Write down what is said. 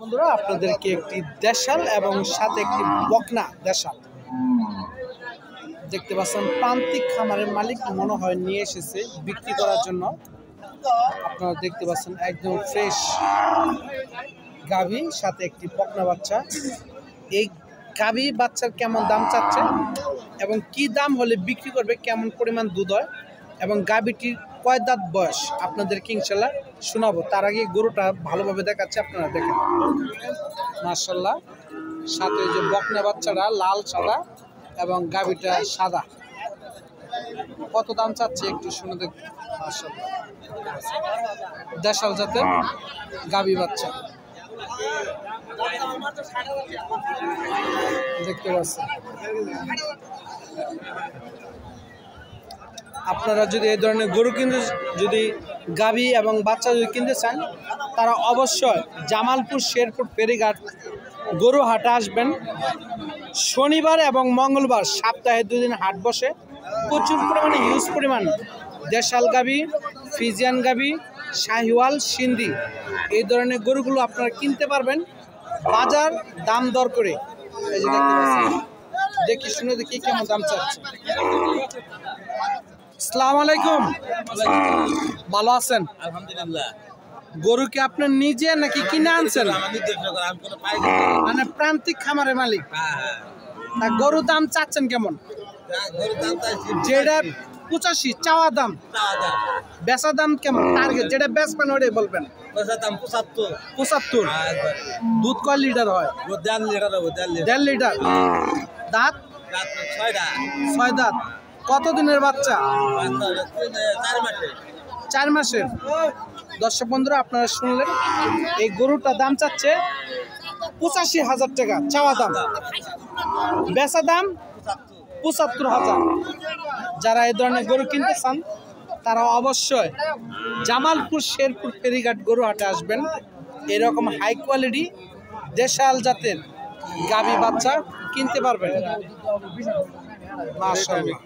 বন্ধুরা আপনাদেরকে একটি দেশাল এবং সাথে একটি বকনা দেশাল দেখতে পাচ্ছেন। প্রান্তিক খামারের মালিক মনে হয় নিয়ে এসেছে বিক্রি করার জন্য। আপনারা দেখতে পাচ্ছেন একদম ফ্রেশ গাভী সাথে একটি বকনা বাচ্চা। এই গাভী বাচ্চার কেমন দাম চাচ্ছে এবং কি দাম হলে বিক্রি করবে, কেমন পরিমাণ দুধ হয় এবং গাভীটির কয় দাঁত বয়স আপনাদেরকে ইনশাল্লাহ শোনাবো। তার আগে গরুটা ভালোভাবে দেখাচ্ছে, আপনারা দেখেন। মাশাআল্লাহ, সাথে যে বকনা বাচ্চাটা লাল সাদা এবং গাভীটা সাদা। কত দাম চাচ্ছে একটু শুনে দেখ। মাশাআল্লাহ, দেশাল জাতের গাভী বাচ্চা দেখতে পাচ্ছেন। আপনারা যদি এই ধরনের গরু কিনতে, যদি গাভী এবং বাচ্চা যদি কিনতে চান, তারা অবশ্যই জামালপুর শেরপুর ফেরিঘাট গরু হাটে আসবেন। শনিবার এবং মঙ্গলবার সপ্তাহে 2 দিন হাট বসে। প্রচুর পরিমাণে হিউজ পরিমাণ দেশাল গাভী, ফ্রিজিয়ান গাভী, শাহিওয়াল, সিন্ধি এই ধরনের গরুগুলো আপনারা কিনতে পারবেন বাজার দাম দর করে। এই যে দেখতে পাচ্ছেন, দেখি শুনে দেখি কেমন দাম চাচ্ছে। আসসালামু আলাইকুম, ভালো আছেন? আলহামদুলিল্লাহ। গরু কি আপনার নিজে নাকি কিনে আনছেন? মানে প্রান্তিক খামারের মালিক। তা গরুর দাম চাচ্ছেন কেমন? যেটা 85 চাওয়া দাম, বেচা দাম কেমন? টার্গেট যেটা বেচবেন ওটাই বলবেন। 75। দুধ কয় লিটার হয়? 1.5 লিটার। দাঁত 6 দাঁত। কতদিনের বাচ্চা? 4 মাসের। দর্শক বন্ধুরা আপনারা শুনলেন, এই গরুটার দাম চাচ্ছে 85,000 টাকা চাওয়া দাম, বেচা দাম 75,000। যারা এই ধরনের গরু কিনতে চান তারা অবশ্যই জামালপুর শেরপুর ফেরিঘাট গরু হাটে আসবেন। এরকম হাই কোয়ালিটি দেশাল জাতের গাভী বাচ্চা কিনতে পারবেন। মাশাআল্লাহ।